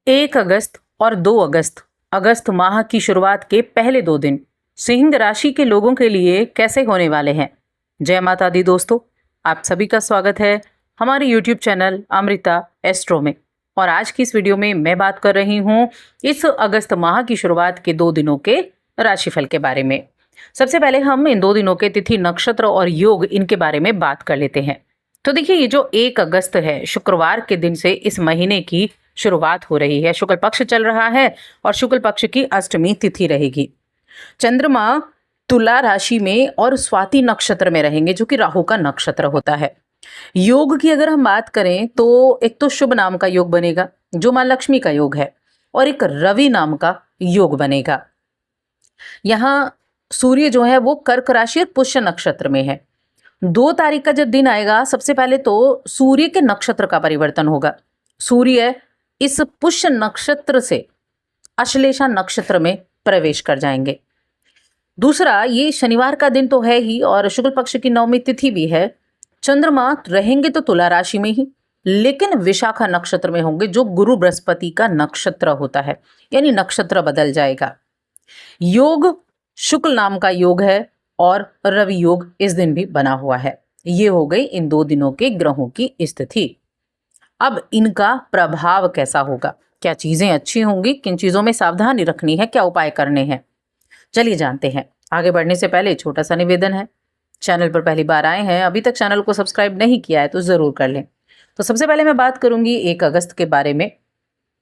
1 अगस्त और 2 अगस्त, अगस्त माह की शुरुआत के पहले 2 दिन सिंह राशि के लोगों के लिए कैसे होने वाले हैं। जय माता दी दोस्तों, आप सभी का स्वागत है हमारे यूट्यूब चैनल अमृता एस्ट्रो में। और आज की इस वीडियो में मैं बात कर रही हूँ इस अगस्त माह की शुरुआत के 2 दिनों के राशिफल के बारे में। सबसे पहले हम इन 2 दिनों के तिथि, नक्षत्र और योग इनके बारे में बात कर लेते हैं। तो देखिए, ये जो 1 अगस्त है, शुक्रवार के दिन से इस महीने की शुरुआत हो रही है। शुक्ल पक्ष चल रहा है और शुक्ल पक्ष की अष्टमी तिथि रहेगी। चंद्रमा तुला राशि में और स्वाति नक्षत्र में रहेंगे, जो कि राहु का नक्षत्र होता है। योग की अगर हम बात करें तो एक तो शुभ नाम का योग बनेगा, जो मां लक्ष्मी का योग है, और एक रवि नाम का योग बनेगा। यहाँ सूर्य जो है वो कर्क राशि और पुष्य नक्षत्र में है। 2 तारीख का जब दिन आएगा, सबसे पहले तो सूर्य के नक्षत्र का परिवर्तन होगा। सूर्य इस पुष्य नक्षत्र से अश्लेषा नक्षत्र में प्रवेश कर जाएंगे। दूसरा, ये शनिवार का दिन तो है ही और शुक्ल पक्ष की नवमी तिथि भी है। चंद्रमा रहेंगे तो तुला राशि में ही, लेकिन विशाखा नक्षत्र में होंगे, जो गुरु बृहस्पति का नक्षत्र होता है, यानी नक्षत्र बदल जाएगा। योग शुक्ल नाम का योग है और रवि योग इस दिन भी बना हुआ है। ये हो गई इन 2 दिनों के ग्रहों की स्थिति। अब इनका प्रभाव कैसा होगा, क्या चीजें अच्छी होंगी, किन चीजों में सावधानी रखनी है, क्या उपाय करने हैं, चलिए जानते हैं। आगे बढ़ने से पहले छोटा सा निवेदन है, चैनल पर पहली बार आए हैं, अभी तक चैनल को सब्सक्राइब नहीं किया है तो जरूर कर लें। तो सबसे पहले मैं बात करूंगी 1 अगस्त के बारे में,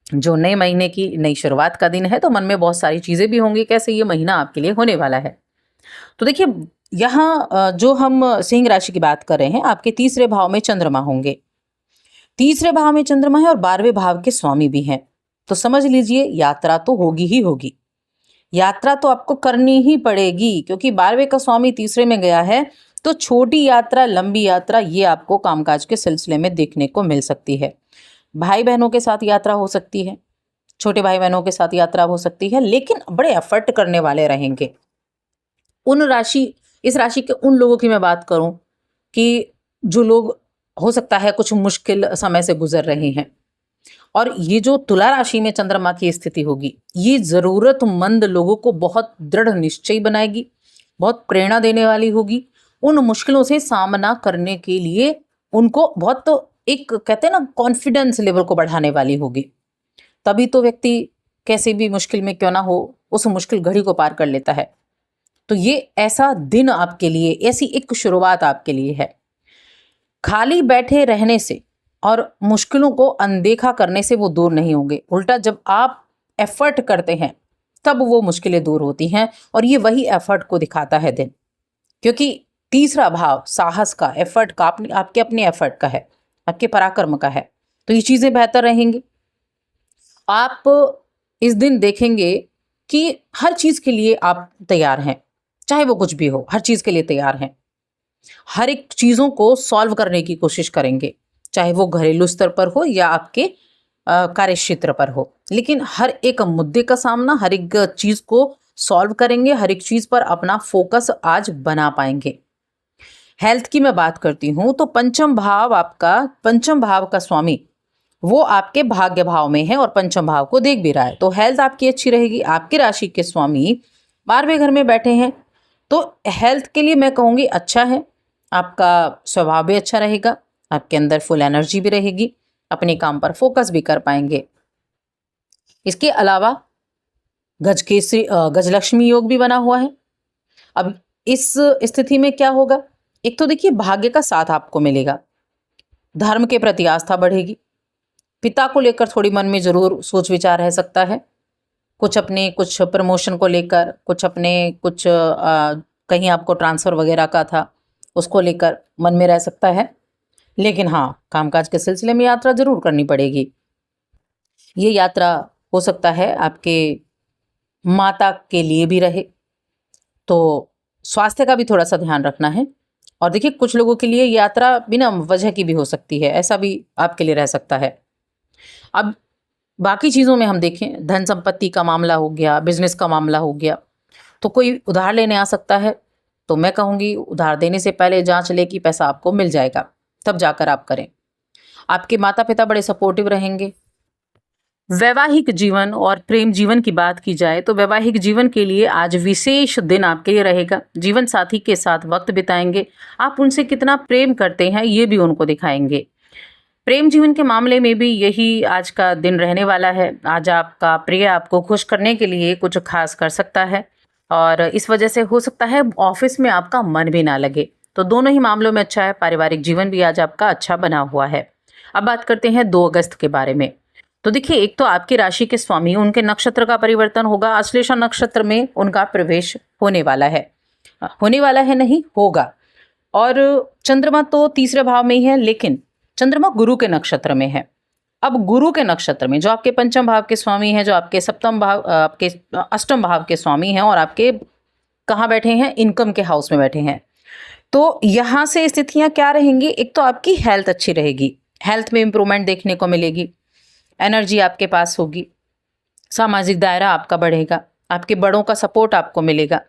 जो नए महीने की नई शुरुआत का दिन है। तो मन में बहुत सारी चीजें भी होंगी, कैसे ये महीना आपके लिए होने वाला है। तो देखिए, यहाँ जो हम सिंह राशि की बात कर रहे हैं, आपके तीसरे भाव में चंद्रमा होंगे। तीसरे भाव में चंद्रमा है और 12वें भाव के स्वामी भी हैं। तो समझ लीजिए, यात्रा तो होगी ही होगी। यात्रा तो आपको करनी ही पड़ेगी, क्योंकि 12वें का स्वामी तीसरे में गया है। तो छोटी यात्रा, लंबी यात्रा, ये आपको कामकाज के सिलसिले में देखने को मिल सकती है। भाई बहनों के साथ यात्रा हो सकती है, छोटे भाई बहनों के साथ यात्रा हो सकती है, लेकिन बड़े एफर्ट करने वाले रहेंगे। इस राशि के उन लोगों की मैं बात करूं कि जो लोग हो सकता है कुछ मुश्किल समय से गुजर रहे हैं। और ये जो तुला राशि में चंद्रमा की स्थिति होगी, ये जरूरतमंद लोगों को बहुत दृढ़ निश्चय बनाएगी, बहुत प्रेरणा देने वाली होगी। उन मुश्किलों से सामना करने के लिए उनको बहुत, तो एक कहते हैं ना, कॉन्फिडेंस लेवल को बढ़ाने वाली होगी। तभी तो व्यक्ति कैसे भी मुश्किल में क्यों ना हो, उस मुश्किल घड़ी को पार कर लेता है। तो ये ऐसा दिन आपके लिए, ऐसी एक शुरुआत आपके लिए है। खाली बैठे रहने से और मुश्किलों को अनदेखा करने से वो दूर नहीं होंगे। उल्टा, जब आप एफर्ट करते हैं तब वो मुश्किलें दूर होती हैं, और ये वही एफर्ट को दिखाता है दिन। क्योंकि तीसरा भाव साहस का, एफर्ट का, आपके अपने एफर्ट का है, आपके पराक्रम का है। तो ये चीजें बेहतर रहेंगी। आप इस दिन देखेंगे कि हर चीज के लिए आप तैयार हैं, चाहे वो कुछ भी हो, हर चीज के लिए तैयार हैं। हर एक चीजों को सॉल्व करने की कोशिश करेंगे, चाहे वो घरेलू स्तर पर हो या आपके कार्य क्षेत्र पर हो। लेकिन हर एक मुद्दे का सामना, हर एक चीज को सॉल्व करेंगे, हर एक चीज पर अपना फोकस आज बना पाएंगे। हेल्थ की मैं बात करती हूँ तो पंचम भाव का स्वामी वो आपके भाग्य भाव में है और पंचम भाव को देख भी रहा है। तो हेल्थ आपकी अच्छी रहेगी। आपकी राशि के स्वामी 12वें घर में बैठे हैं, तो हेल्थ के लिए मैं कहूँगी अच्छा है। आपका स्वभाव भी अच्छा रहेगा, आपके अंदर फुल एनर्जी भी रहेगी, अपने काम पर फोकस भी कर पाएंगे। इसके अलावा गजलक्ष्मी योग भी बना हुआ है। अब इस स्थिति में क्या होगा, एक तो देखिए, भाग्य का साथ आपको मिलेगा, धर्म के प्रति आस्था बढ़ेगी, पिता को लेकर थोड़ी मन में जरूर सोच विचार रह सकता है, कुछ प्रमोशन को लेकर, कुछ कहीं आपको ट्रांसफर वगैरह का था, उसको लेकर मन में रह सकता है। लेकिन हाँ, कामकाज के सिलसिले में यात्रा जरूर करनी पड़ेगी। ये यात्रा हो सकता है आपके माता के लिए भी रहे, तो स्वास्थ्य का भी थोड़ा सा ध्यान रखना है। और देखिए, कुछ लोगों के लिए यात्रा बिना वजह की भी हो सकती है, ऐसा भी आपके लिए रह सकता है। अब बाकी चीज़ों में हम देखें, धन संपत्ति का मामला हो गया, बिजनेस का मामला हो गया, तो कोई उधार लेने आ सकता है। तो मैं कहूँगी, उधार देने से पहले जांच ले कि पैसा आपको मिल जाएगा, तब जाकर आप करें। आपके माता पिता बड़े सपोर्टिव रहेंगे, वैवाहिक जीवन और प्रेम जीवन की बात की जाए तो वैवाहिक जीवन के लिए आज विशेष दिन आपके लिए रहेगा। जीवन साथी के साथ वक्त बिताएंगे, आप उनसे कितना प्रेम करते हैं ये भी उनको दिखाएंगे। प्रेम जीवन के मामले में भी यही आज का दिन रहने वाला है। आज आपका प्रिय आपको खुश करने के लिए कुछ खास कर सकता है और इस वजह से हो सकता है ऑफिस में आपका मन भी ना लगे। तो दोनों ही मामलों में अच्छा है। पारिवारिक जीवन भी आज आपका अच्छा बना हुआ है। अब बात करते हैं 2 अगस्त के बारे में। तो देखिए, एक तो आपकी राशि के स्वामी, उनके नक्षत्र का परिवर्तन होगा। आश्लेषा नक्षत्र में उनका प्रवेश होने वाला है। होने वाला है नहीं, होगा। और चंद्रमा तो तीसरे भाव में ही है, लेकिन चंद्रमा गुरु के नक्षत्र में है। अब गुरु के नक्षत्र में जो आपके पंचम भाव के स्वामी हैं, जो आपके सप्तम भाव, आपके अष्टम भाव के स्वामी हैं और आपके कहाँ बैठे हैं, इनकम के हाउस में बैठे हैं। तो यहाँ से स्थितियाँ क्या रहेंगी? एक तो आपकी हेल्थ अच्छी रहेगी, हेल्थ में इंप्रूवमेंट देखने को मिलेगी, एनर्जी आपके पास होगी, सामाजिक दायरा आपका बढ़ेगा, आपके बड़ों का सपोर्ट आपको मिलेगा,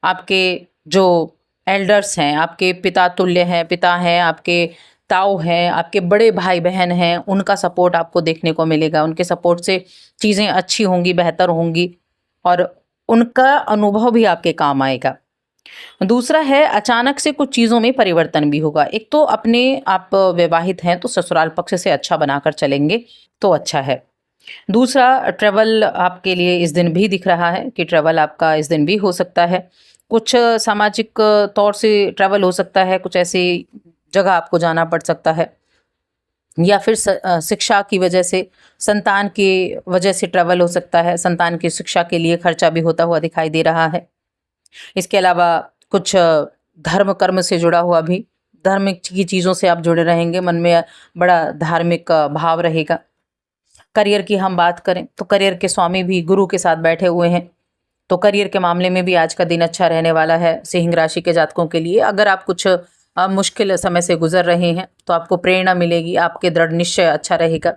आपके जो एल्डर्स हैं, आपके पिता तुल्य हैं, पिता हैं, आपके ताऊ हैं, आपके बड़े भाई बहन हैं, उनका सपोर्ट आपको देखने को मिलेगा। उनके सपोर्ट से चीज़ें अच्छी होंगी, बेहतर होंगी और उनका अनुभव भी आपके काम आएगा। दूसरा है, अचानक से कुछ चीज़ों में परिवर्तन भी होगा। एक तो अपने आप विवाहित हैं तो ससुराल पक्ष से अच्छा बनाकर चलेंगे तो अच्छा है। दूसरा, ट्रैवल आपके लिए इस दिन भी दिख रहा है कि ट्रैवल आपका इस दिन भी हो सकता है। कुछ सामाजिक तौर से ट्रैवल हो सकता है, कुछ ऐसी जगह आपको जाना पड़ सकता है, या फिर शिक्षा की वजह से, संतान की वजह से ट्रैवल हो सकता है। संतान की शिक्षा के लिए खर्चा भी होता हुआ दिखाई दे रहा है। इसके अलावा कुछ धर्म कर्म से जुड़ा हुआ भी, धार्मिक की चीज़ों से आप जुड़े रहेंगे, मन में बड़ा धार्मिक भाव रहेगा। करियर की हम बात करें तो करियर के स्वामी भी गुरु के साथ बैठे हुए हैं, तो करियर के मामले में भी आज का दिन अच्छा रहने वाला है सिंह राशि के जातकों के लिए। अगर आप कुछ मुश्किल समय से गुजर रहे हैं तो आपको प्रेरणा मिलेगी, आपके दृढ़ निश्चय अच्छा रहेगा।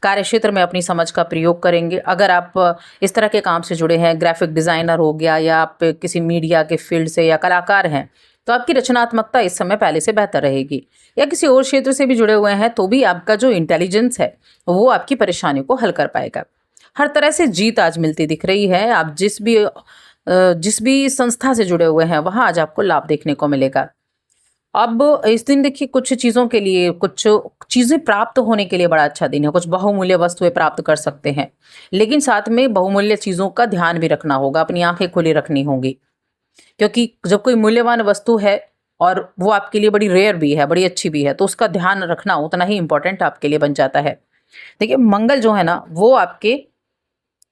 कार्य क्षेत्र में अपनी समझ का प्रयोग करेंगे। अगर आप इस तरह के काम से जुड़े हैं, ग्राफिक डिज़ाइनर हो गया, या आप किसी मीडिया के फील्ड से या कलाकार हैं, तो आपकी रचनात्मकता इस समय पहले से बेहतर रहेगी। या किसी और क्षेत्र से भी जुड़े हुए हैं तो भी आपका जो इंटेलिजेंस है वो आपकी परेशानियों को हल कर पाएगा। हर तरह से जीत आज मिलती दिख रही है। आप जिस भी संस्था से जुड़े हुए हैं वहाँ आज आपको लाभ देखने को मिलेगा। अब इस दिन देखिए, कुछ चीज़ों के लिए, कुछ चीज़ें प्राप्त होने के लिए बड़ा अच्छा दिन है। कुछ बहुमूल्य वस्तुएं प्राप्त कर सकते हैं, लेकिन साथ में बहुमूल्य चीज़ों का ध्यान भी रखना होगा, अपनी आंखें खुली रखनी होंगी। क्योंकि जब कोई मूल्यवान वस्तु है और वो आपके लिए बड़ी रेयर भी है, बड़ी अच्छी भी है, तो उसका ध्यान रखना उतना ही इम्पोर्टेंट आपके लिए बन जाता है। देखिए, मंगल जो है ना, वो आपके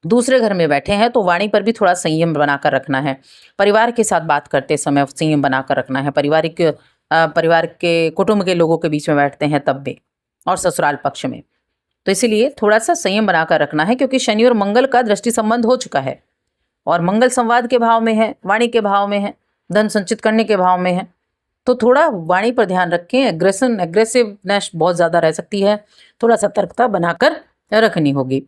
दूसरे घर में बैठे हैं, तो वाणी पर भी थोड़ा संयम बनाकर रखना है। परिवार के साथ बात करते समय संयम बनाकर रखना है। परिवार के कुटुंब के लोगों के बीच में बैठते हैं तब भी, और ससुराल पक्ष में, तो इसीलिए थोड़ा सा संयम बनाकर रखना है। क्योंकि शनि और मंगल का दृष्टि संबंध हो चुका है और मंगल संवाद के भाव में है, वाणी के भाव में है, धन संचित करने के भाव में है। तो थोड़ा वाणी पर ध्यान रखें। एग्रेसिवनेस बहुत ज़्यादा रह सकती है, थोड़ा सतर्कता बनाकर रखनी होगी।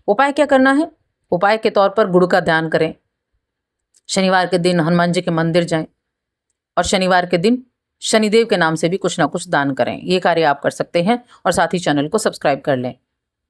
उपाय क्या करना है? उपाय के तौर पर गुरु का ध्यान करें। शनिवार के दिन हनुमान जी के मंदिर जाएं और शनिवार के दिन शनिदेव के नाम से भी कुछ ना कुछ दान करें। ये कार्य आप कर सकते हैं और साथ ही चैनल को सब्सक्राइब कर लें।